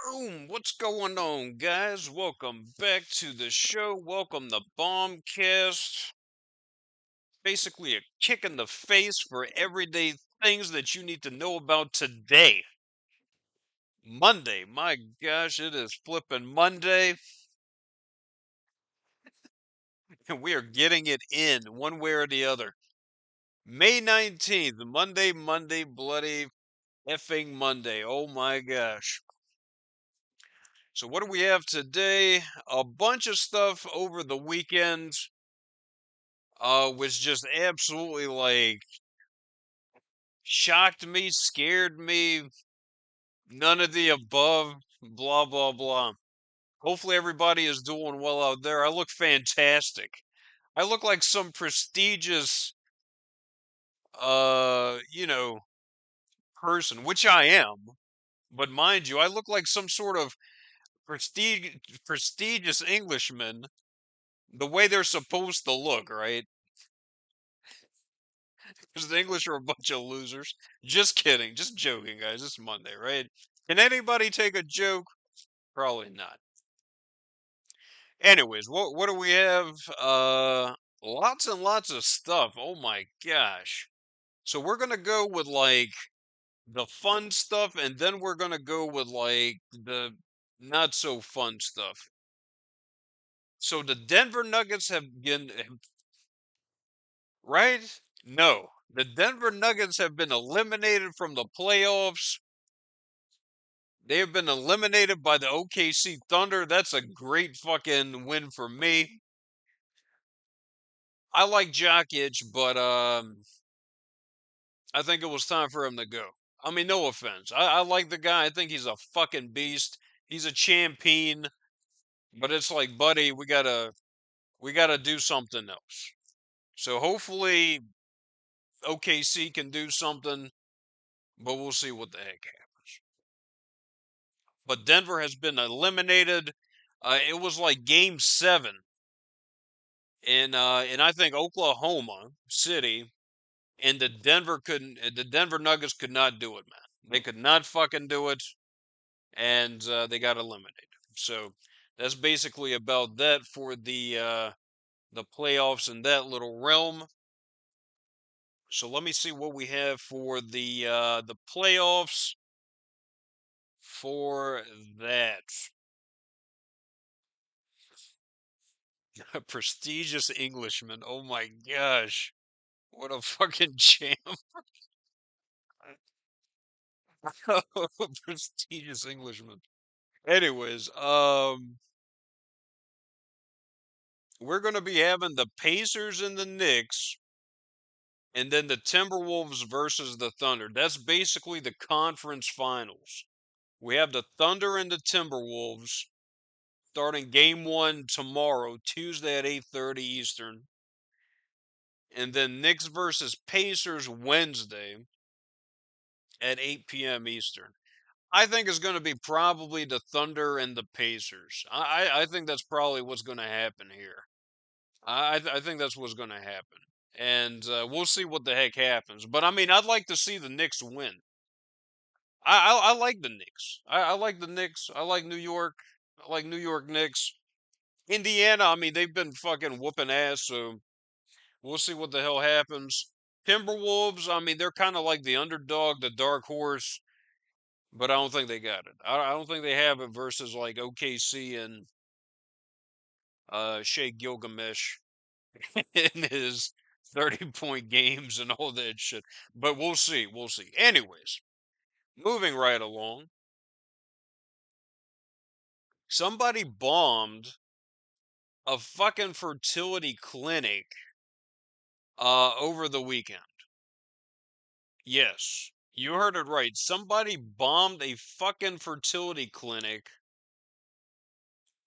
Boom! What's going on, guys? Welcome back to the show. Welcome to BombCast. Basically, a kick in the face for everyday things that you need to know about today. Monday. My gosh, it is flipping Monday, and we are getting it in one way or the other. May 19th, Monday, bloody effing Monday. Oh my gosh. So, what do we have today? A bunch of stuff over the weekend. Was just absolutely like shocked me, scared me, none of the above, blah blah blah. Hopefully everybody is doing well out there. I look fantastic. I look like some prestigious you know, person, which I am. But mind you, I look like some sort of prestigious Englishman the way they're supposed to look, right? Because the English are a bunch of losers. Just kidding. Just joking, guys. It's Monday, right? Can anybody take a joke? Probably not. Anyways, what do we have? Lots and lots of stuff. Oh my gosh. So we're gonna go with like the fun stuff, and then we're gonna go with like the not so fun stuff. So the Denver Nuggets have been right? No. The Denver Nuggets have been eliminated from the playoffs. They have been eliminated by the OKC Thunder. That's a great fucking win for me. I like Jokic, but I think it was time for him to go. I mean, no offense. I like the guy. I think he's a fucking beast. He's a champion. But it's like, buddy, we gotta do something else. So hopefully OKC can do something, but we'll see what the heck happens. But Denver has been eliminated. It was like game 7 in I think Oklahoma City, and the Denver Nuggets could not do it, man. They could not fucking do it, and they got eliminated. So that's basically about that for the playoffs in that little realm. So let me see what we have for the playoffs for that. A prestigious Englishman. Oh my gosh. What a fucking champ. Prestigious Englishman. Anyways, we're going to be having the Pacers and the Knicks, and then the Timberwolves versus the Thunder. That's basically the conference finals. We have the Thunder and the Timberwolves starting game 1 tomorrow, Tuesday at 8:30 Eastern. And then Knicks versus Pacers Wednesday at 8 p.m. Eastern. I think it's going to be probably the Thunder and the Pacers. I think that's probably what's going to happen here. I think that's what's going to happen. And we'll see what the heck happens. But I mean, I'd like to see the Knicks win. I like the Knicks. I like the Knicks. I like New York. I like New York Knicks. Indiana, I mean, they've been fucking whooping ass, so we'll see what the hell happens. Timberwolves, I mean, they're kind of like the underdog, the dark horse, but I don't think they got it. I don't think they have it versus like OKC and Shea Gilgamesh in his 30-point games and all that shit. But we'll see. We'll see. Anyways, moving right along. Somebody bombed a fucking fertility clinic over the weekend. Yes, you heard it right. Somebody bombed a fucking fertility clinic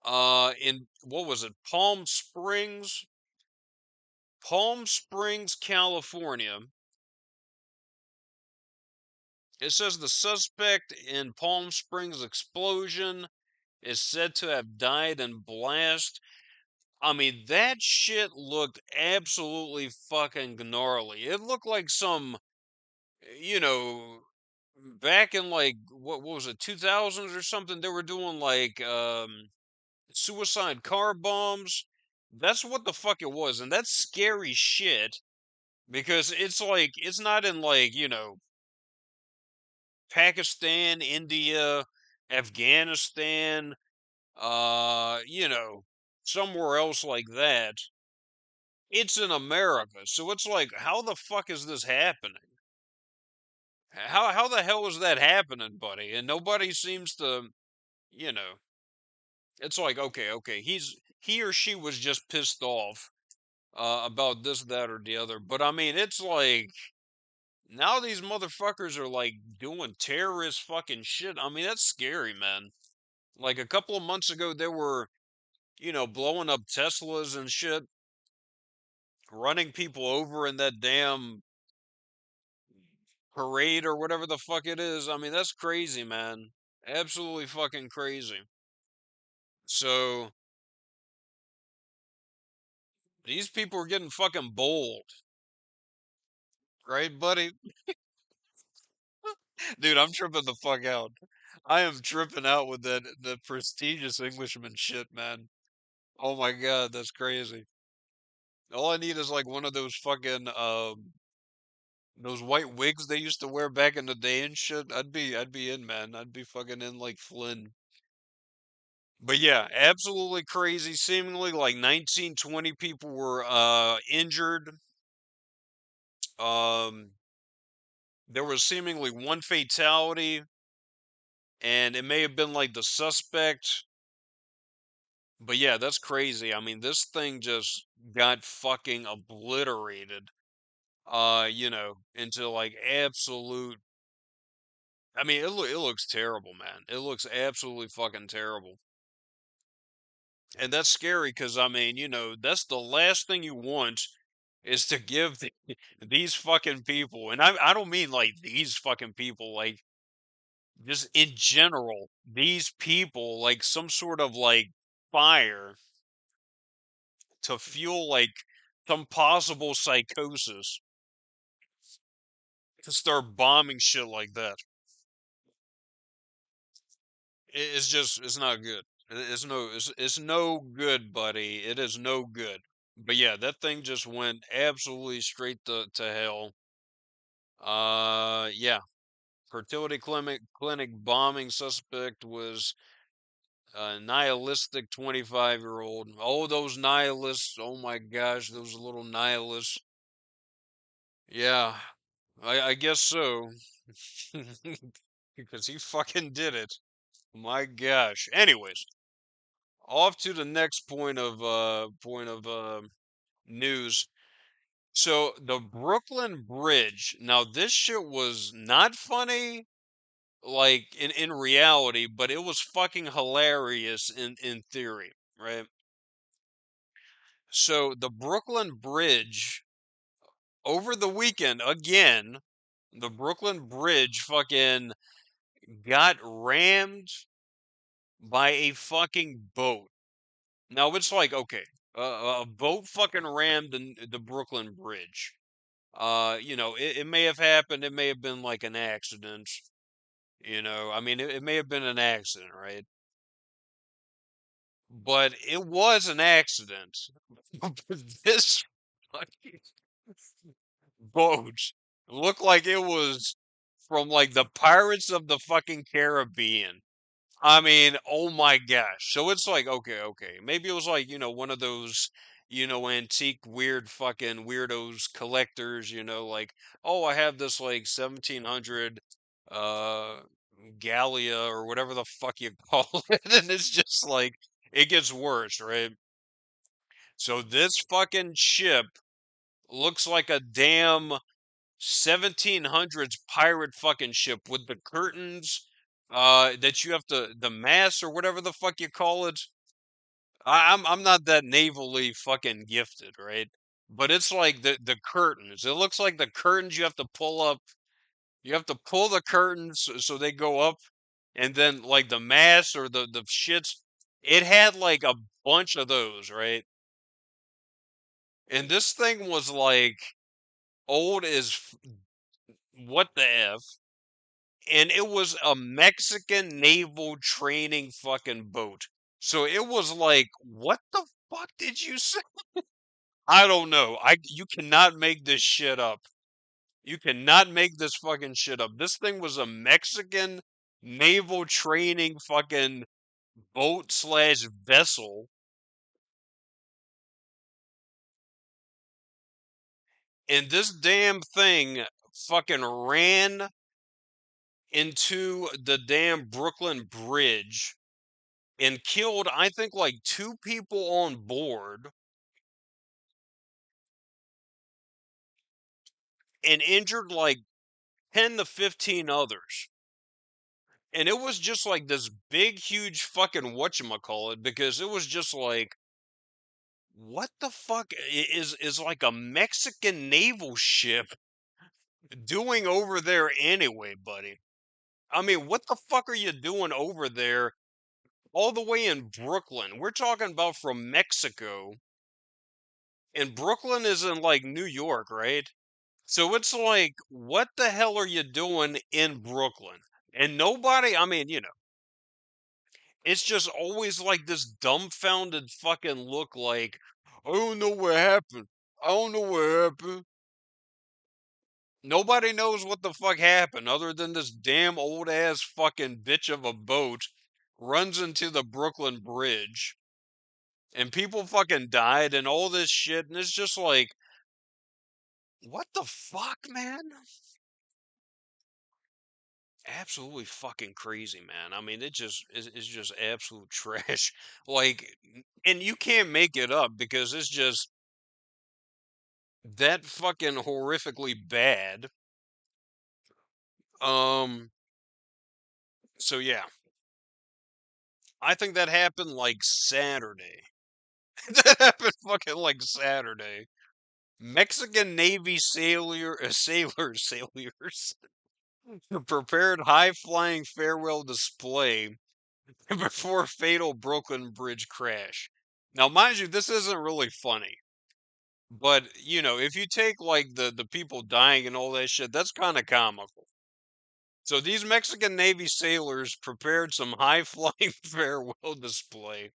in what was it? Palm Springs, California. It says the suspect in Palm Springs explosion is said to have died in blast. I mean, that shit looked absolutely fucking gnarly. It looked like some, you know, back in like what was it, 2000s or something, they were doing like suicide car bombs. That's what the fuck it was, and that's scary shit because it's like it's not in like, Pakistan, India, Afghanistan, somewhere else like that. It's in America. So it's like, how the fuck is this happening? How the hell is that happening, buddy? And nobody seems to, you know. It's like, okay, he or she was just pissed off about this, that, or the other. But I mean, it's like now these motherfuckers are like doing terrorist fucking shit. I mean, that's scary, man. Like a couple of months ago, they were, blowing up Teslas and shit, running people over in that damn parade or whatever the fuck it is. I mean, that's crazy, man. Absolutely fucking crazy. So these people are getting fucking bold, right, buddy? Dude, I'm tripping the fuck out. I am tripping out with that the prestigious Englishman shit, man. Oh my god, that's crazy. All I need is like one of those fucking those white wigs they used to wear back in the day and shit. I'd be in, man. I'd be fucking in like Flynn. But yeah, absolutely crazy. Seemingly like 19, 20 people were injured. Um there was seemingly one fatality, and it may have been like the suspect. But yeah, that's crazy. I mean, this thing just got fucking obliterated. Into like absolute. I mean, it looks terrible, man. It looks absolutely fucking terrible. And that's scary because I mean, that's the last thing you want is to give these fucking people, and I don't mean like these fucking people, like just in general, these people like some sort of like fire to fuel like some possible psychosis to start bombing shit like that. It's just it's not good. It's no good, buddy. It is no good. But yeah, that thing just went absolutely straight to hell. Yeah. Fertility clinic bombing suspect was a nihilistic 25-year-old. Oh, those nihilists. Oh my gosh, those little nihilists. Yeah, I guess so. Because he fucking did it. My gosh. Anyways, off to the next point of news. So the Brooklyn Bridge. Now this shit was not funny like in reality, but it was fucking hilarious in theory, right? So the Brooklyn Bridge over the weekend again, the Brooklyn Bridge fucking got rammed by a fucking boat. Now it's like, okay, a boat fucking rammed the Brooklyn Bridge. It may have happened. It may have been like an accident. I mean, it may have been an accident, right? But it was an accident. This fucking boat looked like it was from like the Pirates of the fucking Caribbean. I mean, oh my gosh. So it's like, okay. Maybe it was like, one of those, antique weird fucking weirdos collectors, like, oh, I have this like 1700 uh Gallia or whatever the fuck you call it. And it's just like it gets worse, right? So this fucking ship looks like a damn 1700s pirate fucking ship with the curtains that you have to the mast or whatever the fuck you call it. I'm not that navally fucking gifted, right? But it's like the curtains. It looks like the curtains you have to pull up. You have to pull the curtains so they go up, and then like the mast or the shits. It had like a bunch of those, right? And this thing was like old as what the f. and it was a Mexican naval training fucking boat. So it was like, what the fuck did you say? I don't know. You cannot make this shit up. You cannot make this fucking shit up. This thing was a Mexican naval training fucking boat slash vessel, and this damn thing fucking ran into the damn Brooklyn Bridge and killed, I think, like two people on board and injured like 10 to 15 others. And it was just like this big, huge fucking whatchamacallit, because it was just like, what the fuck is like a Mexican naval ship doing over there anyway, buddy? I mean, what the fuck are you doing over there all the way in Brooklyn? We're talking about from Mexico, and Brooklyn is in like New York, right? So it's like, what the hell are you doing in Brooklyn? And nobody, I mean, it's just always like this dumbfounded fucking look like, I don't know what happened. I don't know what happened. Nobody knows what the fuck happened other than this damn old ass fucking bitch of a boat runs into the Brooklyn Bridge and people fucking died and all this shit. And it's just like, what the fuck, man? Absolutely fucking crazy, man. I mean, it just it's just absolute trash. Like, and you can't make it up because it's just that fucking horrifically bad. Um, so yeah, I think that happened like Saturday. That happened fucking like Saturday. Mexican Navy sailors prepared high flying farewell display before fatal Brooklyn Bridge crash. Now, mind you, this isn't really funny, but if you take like the people dying and all that shit, that's kind of comical. So these Mexican Navy sailors prepared some high flying farewell display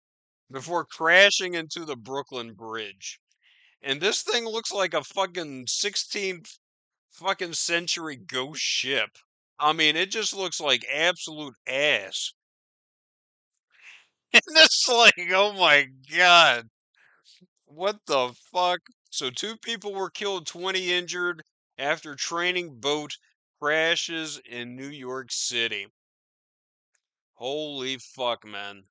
before crashing into the Brooklyn Bridge. And this thing looks like a fucking 16th fucking century ghost ship. I mean, it just looks like absolute ass. And it's like, oh my god, what the fuck? So two people were killed, 20 injured after training boat crashes in New York City. Holy fuck, man.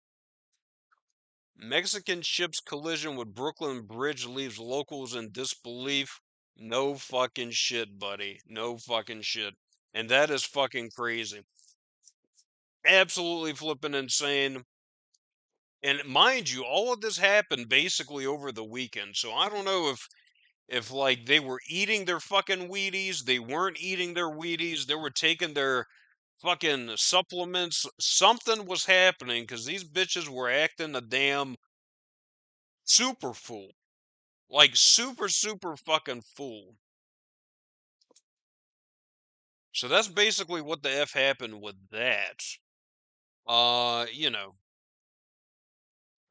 Mexican ship's collision with Brooklyn Bridge leaves locals in disbelief. No fucking shit, buddy. No fucking shit. And that is fucking crazy. Absolutely flipping insane. And mind you, all of this happened basically over the weekend. So I don't know if like they were eating their fucking Wheaties, they weren't eating their Wheaties, they were taking their fucking supplements. Something was happening because these bitches were acting a damn super fool. Like super, super fucking fool. So that's basically what the F happened with that. You know.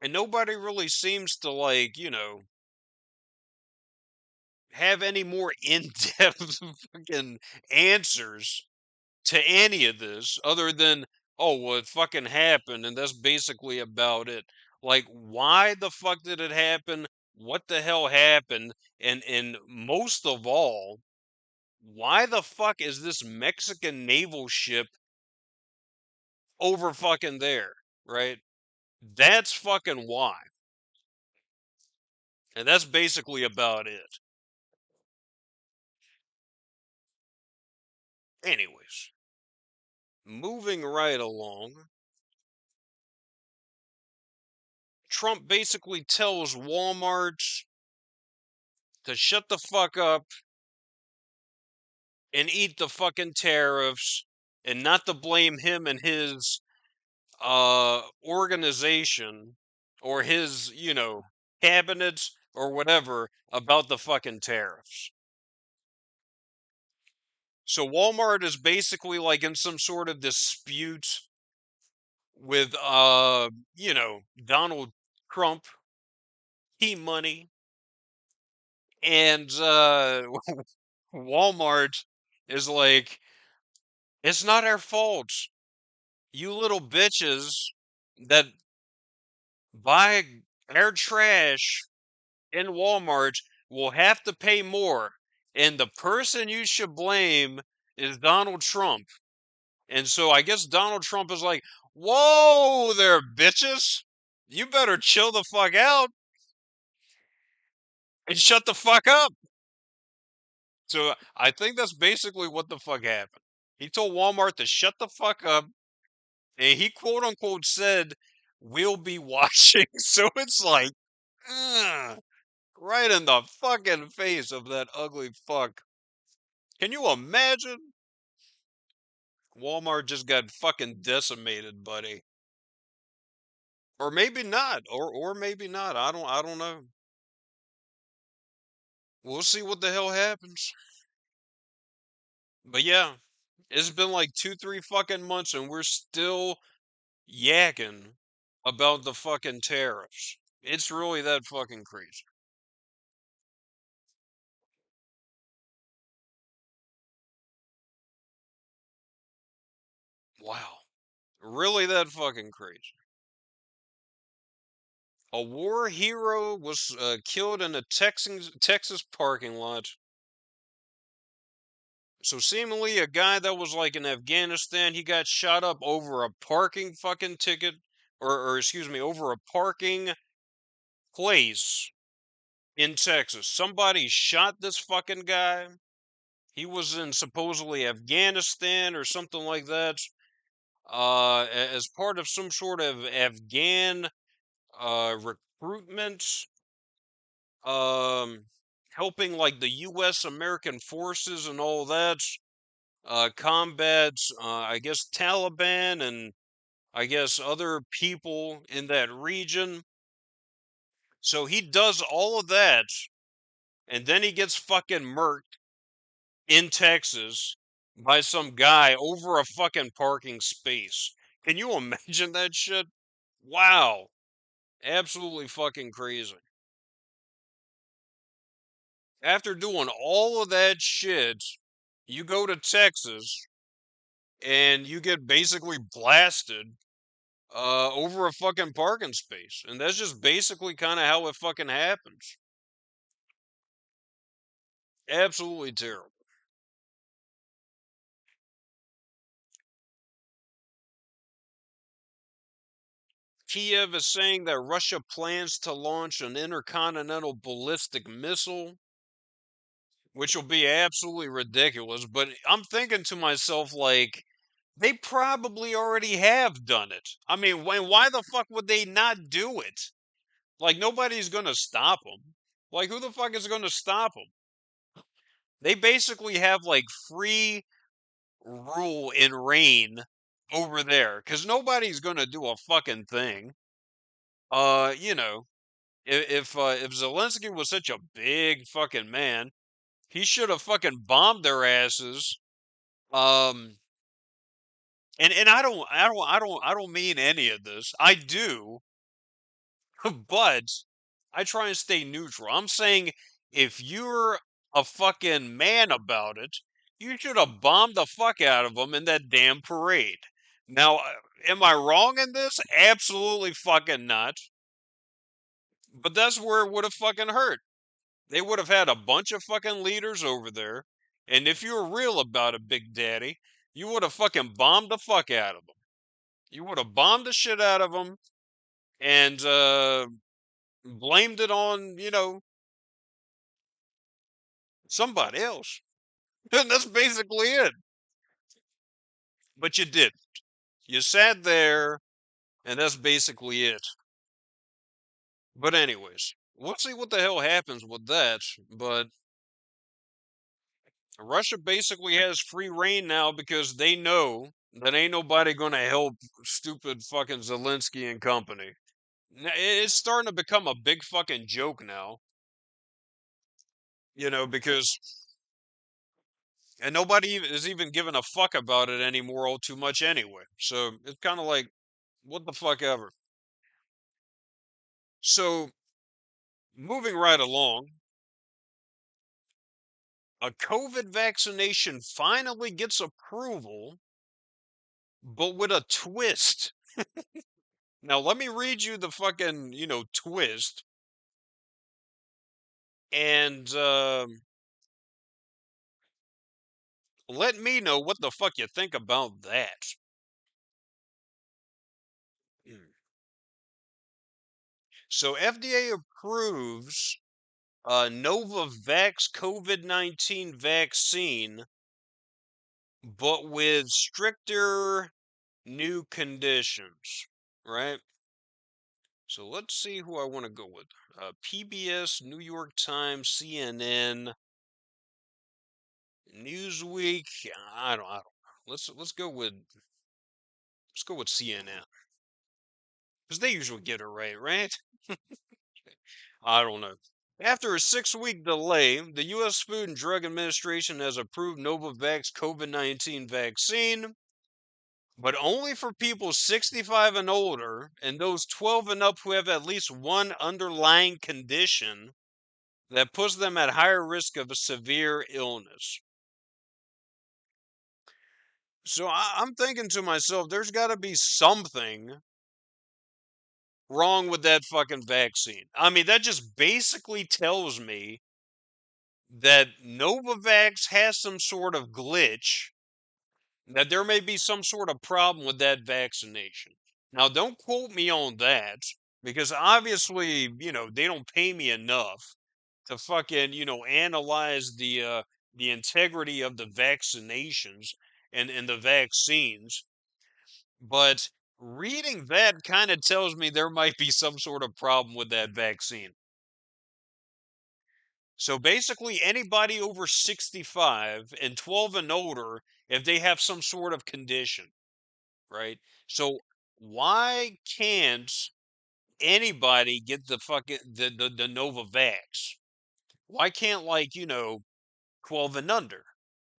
And nobody really seems to like, have any more in-depth fucking answers to any of this other than, oh, well, it fucking happened and that's basically about it. Like, why the fuck did it happen? What the hell happened? And most of all, why the fuck is this Mexican naval ship over fucking there, right? That's fucking why. And that's basically about it. Anyways, moving right along, Trump basically tells Walmart to shut the fuck up and eat the fucking tariffs and not to blame him and his organization or his, cabinet or whatever about the fucking tariffs. So Walmart is basically like in some sort of dispute with Donald Trump, T Money, and Walmart is like, it's not our fault. You little bitches that buy our trash in Walmart will have to pay more. And the person you should blame is Donald Trump. And so I guess Donald Trump is like, whoa there, bitches. You better chill the fuck out and shut the fuck up. So I think that's basically what the fuck happened. He told Walmart to shut the fuck up. And he quote unquote said, we'll be watching. So it's like, ugh, right in the fucking face of that ugly fuck. Can you imagine? Walmart just got fucking decimated, buddy. Or maybe not. Or maybe not. I don't know. We'll see what the hell happens. But yeah, it's been like 2, 3 fucking months and we're still yakking about the fucking tariffs. It's really that fucking crazy. Wow. Really that fucking crazy. A war hero was killed in a Texas parking lot. So seemingly a guy that was like in Afghanistan, he got shot up over a parking fucking ticket, or excuse me, over a parking place in Texas. Somebody shot this fucking guy. He was in supposedly Afghanistan or something like that, as part of some sort of Afghan recruitment, um, helping like the U.S. American forces and all that, combat, I guess Taliban and I guess other people in that region. So he does all of that, and then he gets fucking murked in Texas by some guy over a fucking parking space. Can you imagine that shit? Wow. Absolutely fucking crazy. After doing all of that shit, you go to Texas and you get basically blasted over a fucking parking space. And that's just basically kind of how it fucking happens. Absolutely terrible. Kiev is saying that Russia plans to launch an intercontinental ballistic missile, which will be absolutely ridiculous. But I'm thinking to myself, like, they probably already have done it. I mean, why the fuck would they not do it? Like, nobody's gonna stop them. Like, who the fuck is gonna stop them? They basically have, like, free rule and reign over there, because nobody's gonna do a fucking thing. You know, if Zelensky was such a big fucking man, he should have fucking bombed their asses. Um, and I don't mean any of this. I do, but I try and stay neutral. I'm saying if you're a fucking man about it, you should have bombed the fuck out of them in that damn parade. Now, am I wrong in this? Absolutely fucking not. But that's where it would have fucking hurt. They would have had a bunch of fucking leaders over there, and if you were real about it, Big Daddy, you would have fucking bombed the fuck out of them. You would have bombed the shit out of them and blamed it on, somebody else. And that's basically it. But you didn't. You sat there, and that's basically it. But anyways, we'll see what the hell happens with that. But Russia basically has free reign now because they know that ain't nobody gonna help stupid fucking Zelensky and company. It's starting to become a big fucking joke now, because and nobody is even giving a fuck about it anymore all too much anyway. So it's kind of like, what the fuck ever. So moving right along, a COVID vaccination finally gets approval, but with a twist. Now let me read you the fucking, twist, and let me know what the fuck you think about that. So FDA approves Novavax COVID-19 vaccine, but with stricter new conditions, right? So let's see who I want to go with. PBS, New York Times, CNN, Newsweek. I don't know. Let's go with CNN because they usually get it right? I don't know. After a 6-week delay, the U.S. Food and Drug Administration has approved Novavax COVID-19 vaccine, but only for people 65 and older and those 12 and up who have at least one underlying condition that puts them at higher risk of a severe illness. So I'm thinking to myself, there's got to be something wrong with that fucking vaccine. I mean, that just basically tells me that Novavax has some sort of glitch, that there may be some sort of problem with that vaccination. Now, don't quote me on that because obviously, they don't pay me enough to fucking, analyze the integrity of the vaccinations and the vaccines. But reading that kind of tells me there might be some sort of problem with that vaccine. So basically, anybody over 65 and 12 and older, if they have some sort of condition, right? So why can't anybody get the fucking the Novavax? Why can't, like, 12 and under?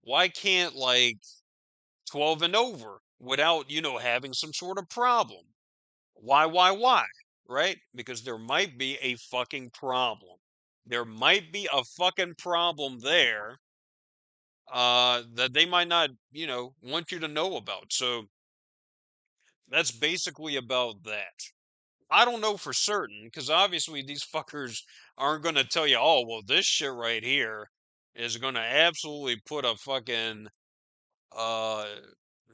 Why can't, like, 12 and over without, having some sort of problem? Why? Right? Because there might be a fucking problem. There might be a fucking problem there that they might not, want you to know about. So that's basically about that. I don't know for certain because obviously these fuckers aren't going to tell you, oh, well, this shit right here is going to absolutely put a fucking uh,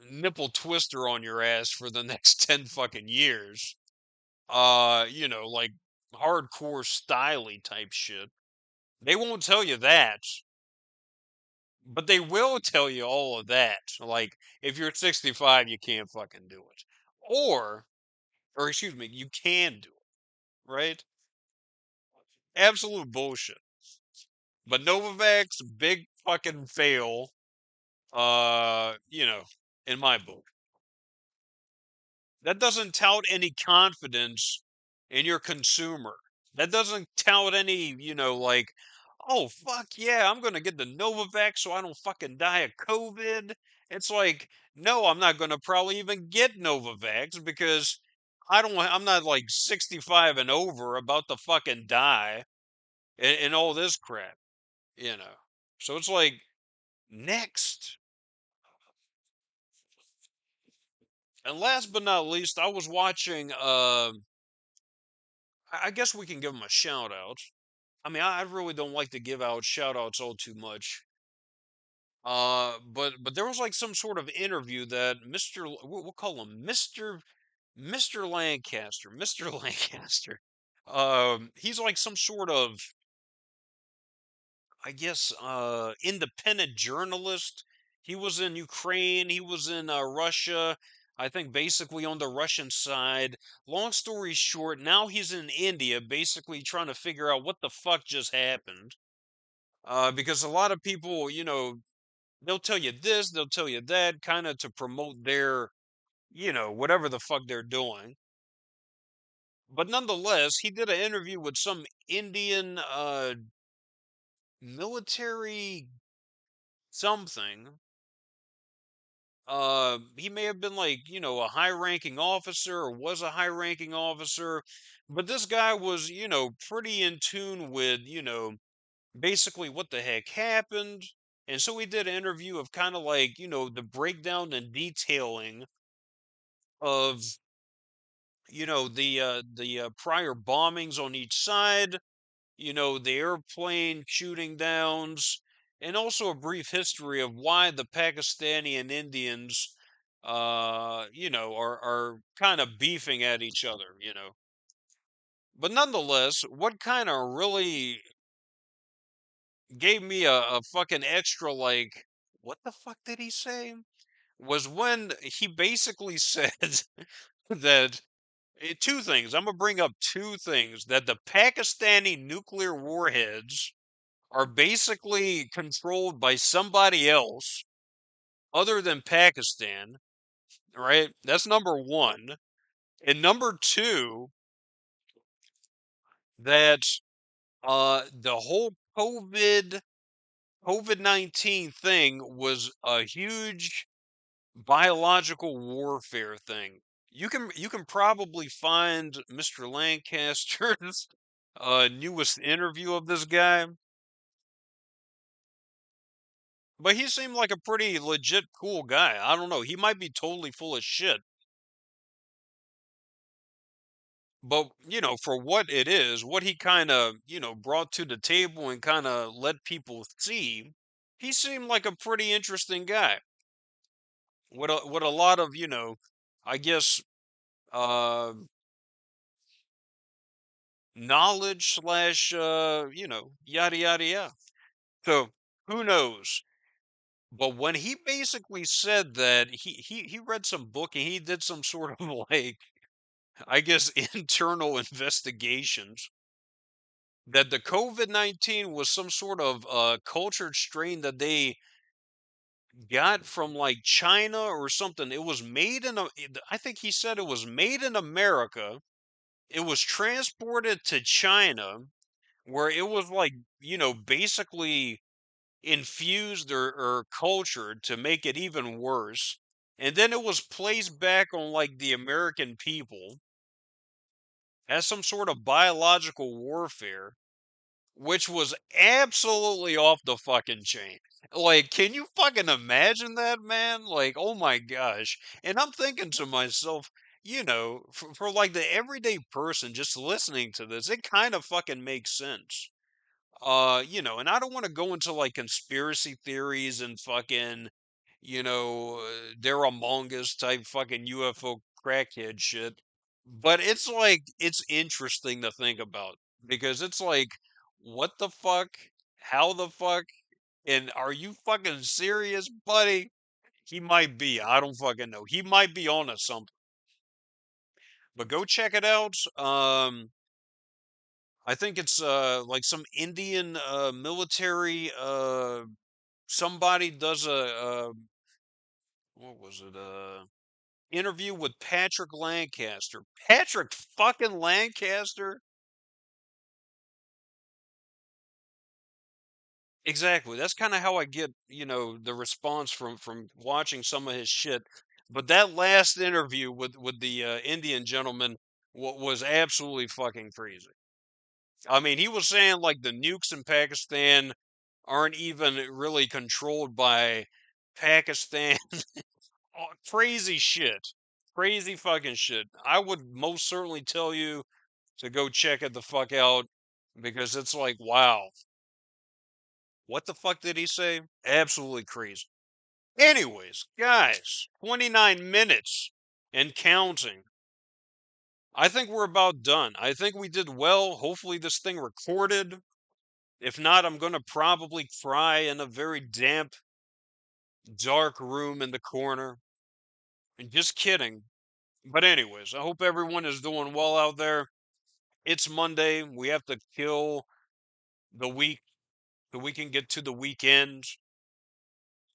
nipple twister on your ass for the next 10 fucking years. Like hardcore styly type shit. They won't tell you that, but they will tell you all of that. Like, if you're 65, you can't fucking do it. Or excuse me, you can do it, right? Absolute bullshit. But Novavax, big fucking fail, in my book. That doesn't tout any confidence in your consumer. That doesn't tout any, like, oh, fuck yeah, I'm going to get the Novavax so I don't fucking die of COVID. It's like, no, I'm not going to probably even get Novavax because I'm not like 65 and over about to fucking die and all this crap, you know. So it's like, next. And last but not least, I was watching, I guess we can give him a shout out. I mean, I really don't like to give out shout outs all too much. But there was like some sort of interview that we'll call him Mr. Lancaster, Mr. Lancaster. He's like some sort of, I guess, independent journalist. He was in Ukraine. He was in Russia. I think basically on the Russian side. Long story short, now he's in India, basically trying to figure out what the fuck just happened. Because a lot of people, they'll tell you this, they'll tell you that, kind of to promote their, whatever the fuck they're doing. But nonetheless, he did an interview with some Indian military something. He may have been like, a high ranking officer or was a high ranking officer, but this guy was, pretty in tune with, basically what the heck happened. And so we did an interview of kind of like, the breakdown and detailing of, the prior bombings on each side, the airplane shooting downs, and also a brief history of why the Pakistani and Indians, are kind of beefing at each other. But nonetheless, what kind of really gave me a fucking extra, like, what the fuck did he say? Was when he basically said that two things. I'm gonna bring up two things that the Pakistani nuclear warheads are basically controlled by somebody else other than Pakistan, right? That's number one. And number two, that the whole COVID-19 thing was a huge biological warfare thing. You can probably find Mr. Lancaster's newest interview of this guy, but he seemed like a pretty legit cool guy. I don't know. He might be totally full of shit, but for what it is, what he kind of brought to the table and kind of let people see, he seemed like a pretty interesting guy with a lot of I guess uh knowledge slash yada yada yada. So who knows? But when he basically said that he read some book and he did some sort of like, I guess, internal investigations that the COVID-19 was some sort of cultured strain that they got from like China or something. It was made in I think he said it was made in America. It was transported to China where it was like, basically infused or cultured to make it even worse. And then it was placed back on like the American people as some sort of biological warfare, which was absolutely off the fucking chain. Like, can you fucking imagine that, man? Like, oh my gosh. And I'm thinking to myself, for like the everyday person just listening to this, it kind of fucking makes sense. And I don't want to go into like conspiracy theories and fucking, they're Among Us type fucking UFO crackhead shit. But it's like, it's interesting to think about because it's like, what the fuck? How the fuck? And are you fucking serious, buddy? He might be. I don't fucking know. He might be on to something. But go check it out. I think it's like some Indian military somebody does a what was it? Interview with Patrick Lancaster. Patrick fucking Lancaster? Exactly. That's kind of how I get, the response from watching some of his shit. But that last interview with the Indian gentleman was absolutely fucking crazy. I mean, he was saying like the nukes in Pakistan aren't even really controlled by Pakistan. Oh, crazy shit. Crazy fucking shit. I would most certainly tell you to go check it the fuck out because it's like, wow. What the fuck did he say? Absolutely crazy. Anyways, guys, 29 minutes and counting. I think we're about done. I think we did well. Hopefully, this thing recorded. If not, I'm going to probably cry in a very damp, dark room in the corner. And just kidding. But, anyways, I hope everyone is doing well out there. It's Monday. We have to kill the week so we can get to the weekend.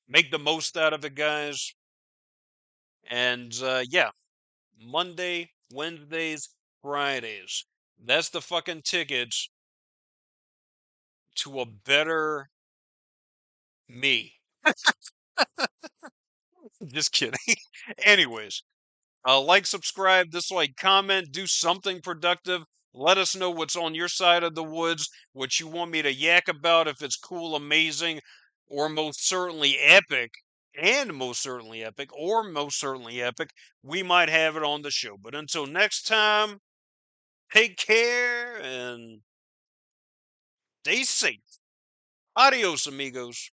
Make the most out of it, guys. And yeah, Monday, Wednesdays, Fridays. That's the fucking tickets to a better me. Just kidding. Anyways, like, subscribe, dislike, comment, do something productive. Let us know what's on your side of the woods, what you want me to yak about, if it's cool, amazing, or most certainly epic, and most certainly epic, or most certainly epic. We might have it on the show. But until next time, take care and stay safe. Adios, amigos.